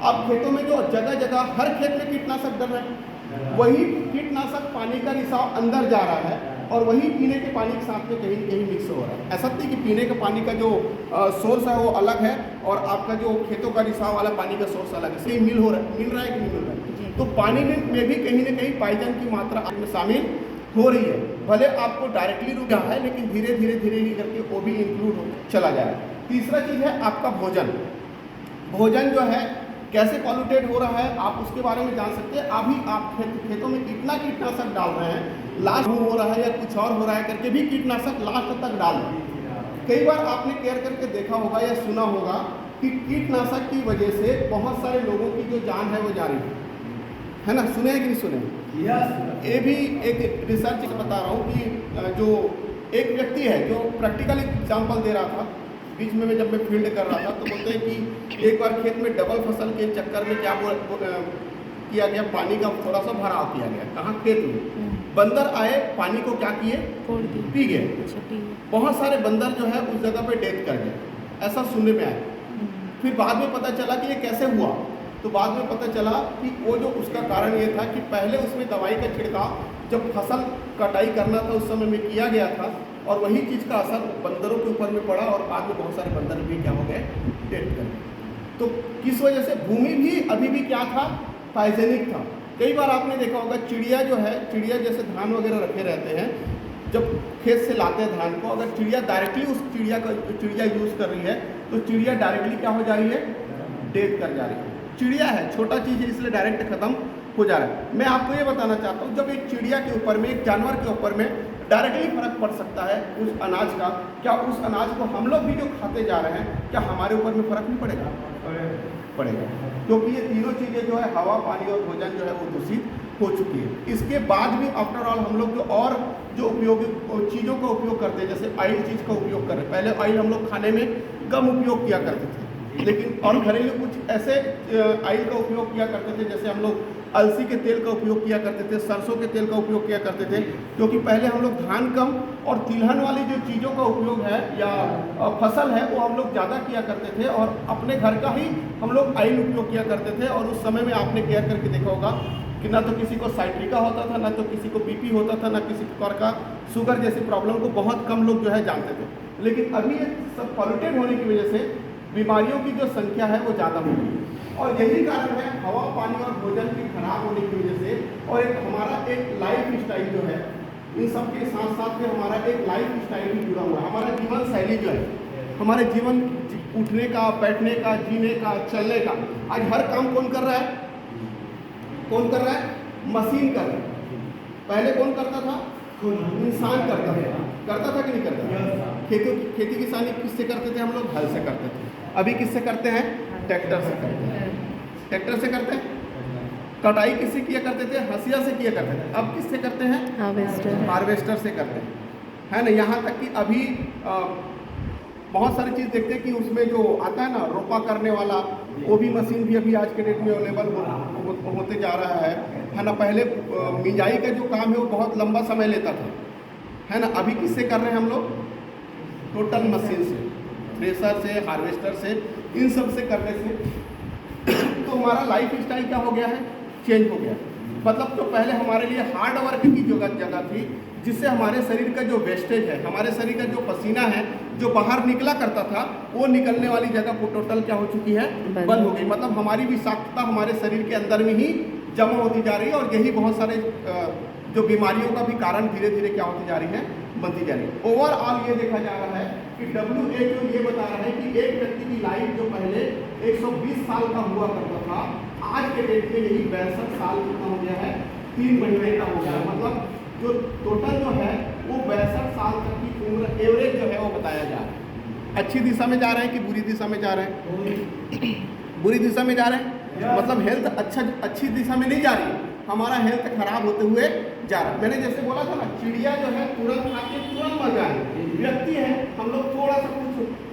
अब खेतों में जो जगह जगह हर खेत में कीटनाशक डल रहा है, वही कीटनाशक पानी का रिसाव अंदर जा रहा है और वही पीने के पानी के साथ में कहीं कहीं मिक्स हो रहा है। ऐसा नहीं कि पीने के पानी का जो सोर्स है वो अलग है और आपका जो खेतों का रिसाव वाला पानी का सोर्स अलग है। सही मिल रहा है कि नहीं मिल रहा है? तो पानी में भी कहीं ना कहीं पाइजन की मात्रा में शामिल हो रही है। भले आपको डायरेक्टली रुक रहा है लेकिन धीरे धीरे धीरे ही करके वो भी इंक्लूड हो चला जाए। तीसरा चीज़ है आपका भोजन। भोजन जो है कैसे पॉल्यूटेड हो रहा है आप उसके बारे में जान सकते हैं। अभी आप खेतों में कितना कीटनाशक डाल रहे हैं, लास्ट हो रहा है या कुछ और हो रहा है करके भी कीटनाशक लास्ट तक डाल रहे हैं। कई बार आपने केयर करके देखा होगा या सुना होगा कि कीटनाशक की वजह से बहुत सारे लोगों की जो जान है वो जा रही है ना? सुने हैं कि नहीं सुने? ये भी एक रिसर्च से बता रहा हूँ कि जो एक व्यक्ति है जो प्रैक्टिकल एग्जाम्पल दे रहा था, बीच में जब मैं फील्ड कर रहा था तो बोलते हैं कि एक बार खेत में डबल फसल के चक्कर में क्या किया गया, पानी का थोड़ा सा भराव किया गया। कहाँ? खेत में। बंदर आए, पानी को क्या किए? पी गए। बहुत सारे बंदर जो है उस जगह पे डेथ कर गए, ऐसा सुनने में आया। फिर बाद में पता चला कि ये कैसे हुआ, तो बाद में पता चला कि वो जो उसका कारण ये था कि पहले उसमें दवाई का छिड़काव जब फसल कटाई करना था उस समय में किया गया था और वही चीज़ का असर बंदरों के ऊपर में पड़ा और बाद में बहुत सारे बंदर भी क्या हो गए? डेथ कर गए। तो किस वजह से? भूमि भी अभी भी क्या था? पाइजेनिक था। कई बार आपने देखा होगा चिड़िया जो है, चिड़िया जैसे धान वगैरह रखे रहते हैं, जब खेत से लाते हैं धान को, अगर चिड़िया डायरेक्टली उस चिड़िया यूज़ कर रही है तो चिड़िया डायरेक्टली क्या हो जा रही है? डेथ कर जा रही है। चिड़िया है, छोटा चीज़ है, इसलिए डायरेक्ट खत्म हो जा रहा है। मैं आपको ये बताना चाहता हूँ, जब एक चिड़िया के ऊपर में, एक जानवर के ऊपर में डायरेक्टली फर्क पड़ सकता है उस अनाज का, क्या उस अनाज को हम लोग भी जो खाते जा रहे हैं क्या हमारे ऊपर में फर्क नहीं पड़ेगा? पड़ेगा, क्योंकि ये तीनों चीज़ें जो है हवा, पानी और भोजन जो है वो दूषित हो चुकी है। इसके बाद भी आफ्टर ऑल हम लोग जो और जो उपयोगी चीज़ों का उपयोग करते हैं, जैसे ऑयल चीज़ का उपयोग कर रहे हैं। पहले ऑयल हम लोग खाने में कम उपयोग किया करते थे, लेकिन और घरेलू कुछ ऐसे ऑयल का उपयोग किया करते थे, जैसे हम लोग अलसी के तेल का उपयोग किया करते थे, सरसों के तेल का उपयोग किया करते थे, क्योंकि पहले हम लोग धान कम और तिलहन वाली जो चीज़ों का उपयोग है या फसल है वो हम लोग ज़्यादा किया करते थे और अपने घर का ही हम लोग ऑयल उपयोग किया करते थे। और उस समय में आपने केयर करके देखा होगा कि ना तो किसी को साइट्रिका होता था, ना तो किसी को बीपी होता था, ना किसी प्रकार का शुगर जैसी प्रॉब्लम को बहुत कम लोग जो है जानते थे। लेकिन अभी ये सब पॉल्यूटेड होने की वजह से बीमारियों की जो संख्या है वो ज़्यादा हो गई और यही कारण है हवा, पानी और भोजन की खराब होने की वजह से। और एक हमारा एक लाइफ स्टाइल जो है, इन सब के साथ साथ में हमारा एक लाइफ स्टाइल भी जुड़ा हुआ है। हमारा जीवन शैली जो है, हमारे जीवन उठने का, बैठने का, जीने का, चलने का, आज हर काम कौन कर रहा है? कौन कर रहा है? मशीन कर रहा है। पहले कौन करता था? इंसान करता था कि नहीं करता था? खेती किसानी किससे करते थे? हम लोग हल से करते थे। अभी किससे करते हैं? ट्रैक्टर से करते हैं। ट्रैक्टर से करते हैं। कटाई किससे किया करते थे? हंसिया से किया करते थे। अब किससे करते हैं? हार्वेस्टर से करते हैं, है ना? यहाँ तक कि अभी बहुत सारी चीज़ देखते हैं कि उसमें जो आता है ना रोपा करने वाला, वो भी मशीन भी अभी आज के डेट में अवेलेबल होते जा रहा है ना? पहले मिंजाई का जो काम है वो बहुत लंबा समय लेता था, है ना? अभी किससे कर रहे हैं हम लोग? टोटल मशीन से, थ्रेसर से, हार्वेस्टर से, इन सब से करने से तो हमारा लाइफ स्टाइल क्या हो गया है? चेंज हो गया। मतलब तो पहले हमारे लिए हार्ड वर्क की जगह थी, जिससे हमारे शरीर का जो वेस्टेज है, हमारे शरीर का जो पसीना है जो बाहर निकला करता था, वो निकलने वाली जगह को टोटल क्या हो चुकी है? बंद हो गई। मतलब हमारी विषाक्तता हमारे शरीर के अंदर में ही जमा होती जा रही है और यही बहुत सारे जो बीमारियों का भी कारण धीरे धीरे क्या होती जा रही है? बनती जा रही है। ओवरऑल ये देखा जा रहा है कि WHO ये बता रहा है कि एक व्यक्ति की लाइफ जो पहले 120 साल का हुआ करता था, आज के डेट में यही 62 साल कितना हो गया है? 3 महीने का हो गया है। मतलब जो टोटल जो है वो 62 साल तक की उम्र एवरेज जो है वो बताया जा रहा है। अच्छी दिशा में जा रहे हैं कि बुरी दिशा में जा रहे हैं? बुरी दिशा में जा रहे हैं। मतलब हेल्थ अच्छी दिशा में नहीं जा रही, हमारा हेल्थ खराब होते हुए जा रहा है। मैंने जैसे बोला था ना, चिड़िया जो है तुरंत खा के तुरंत मर जा रही है। व्यक्ति है, हम लोग थोड़ा सा कुछ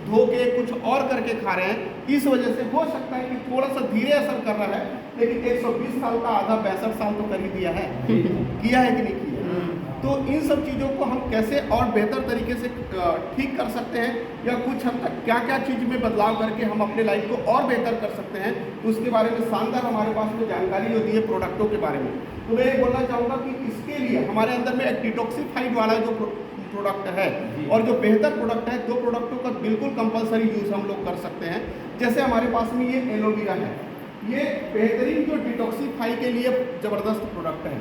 धो के कुछ और करके खा रहे हैं, इस वजह से हो सकता है कि थोड़ा सा धीरे असर कर रहा है, लेकिन 120 साल का आधा 62 साल तो कर ही दिया है। किया है कि नहीं किया? तो इन सब चीज़ों को हम कैसे और बेहतर तरीके से ठीक कर सकते हैं, या कुछ हद तक क्या क्या चीज़ में बदलाव करके हम अपने लाइफ को और बेहतर कर सकते हैं, तो उसके बारे में शानदार हमारे पास में जानकारी जो दी है प्रोडक्टों के बारे में। तो मैं ये बोलना चाहूँगा कि इसके लिए हमारे अंदर में एक डिटॉक्सिफाइड वाला जो प्रोडक्ट है और जो बेहतर प्रोडक्ट है, 2 प्रोडक्टों का बिल्कुल कंपलसरी यूज़ हम लोग कर सकते हैं। जैसे हमारे पास में ये एलोवेरा है, ये बेहतरीन जो डिटॉक्सिफाई के लिए ज़बरदस्त प्रोडक्ट है,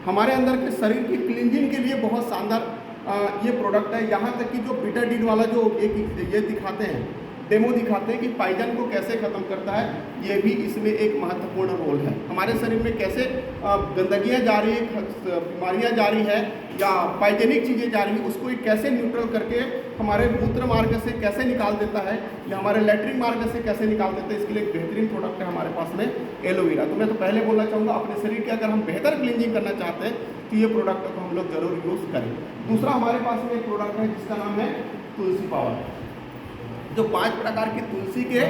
हमारे अंदर के शरीर की क्लींजिंग के लिए बहुत शानदार ये प्रोडक्ट है। यहाँ तक कि जो बीटाडीन वाला जो एक ये दिखाते हैं, डेमो दिखाते हैं कि पाइजन को कैसे ख़त्म करता है, ये भी इसमें एक महत्वपूर्ण रोल है। हमारे शरीर में कैसे गंदगियाँ जा रही है, बीमारियाँ जा रही है या पाइजेनिक चीज़ें जा रही है, उसको ये कैसे न्यूट्रल करके हमारे मूत्र मार्ग से कैसे निकाल देता है या हमारे लैट्रिन मार्ग से कैसे निकाल देता है, इसके लिए एक बेहतरीन प्रोडक्ट है हमारे पास में एलोवेरा। तो मैं तो पहले बोलना चाहूँगा, अपने शरीर की अगर हम बेहतर क्लींजिंग करना चाहते हैं तो ये प्रोडक्ट को हम लोग ज़रूर यूज़ करें। दूसरा हमारे पास में एक प्रोडक्ट है जिसका नाम है तुलसी पावर, जो 5 प्रकार के तुलसी के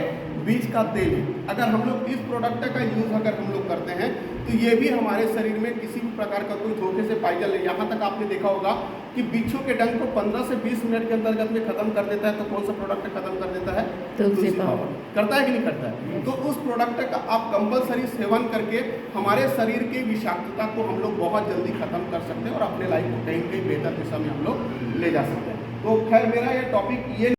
बीज का तेल है। अगर हम लोग इस प्रोडक्ट का यूज़ अगर हम लोग करते हैं तो ये भी हमारे शरीर में किसी भी प्रकार का कोई धोखे से पाइजन नहीं। यहाँ तक आपने देखा होगा कि बिच्छू के डंक को 15 से 20 मिनट के अंतर्गत में खत्म कर देता है, तो कौन सा प्रोडक्ट खत्म कर देता है? तुलसी पावर। करता है कि नहीं करता है? तो उस प्रोडक्ट का आप कंपलसरी सेवन करके हमारे शरीर के विषाक्तता को हम लोग बहुत जल्दी खत्म कर सकते हैं और अपने लाइफ को कहीं कहीं बेहतर दिशा में हम लोग ले जा सकते हैं। तो खैर मेरा ये टॉपिक ये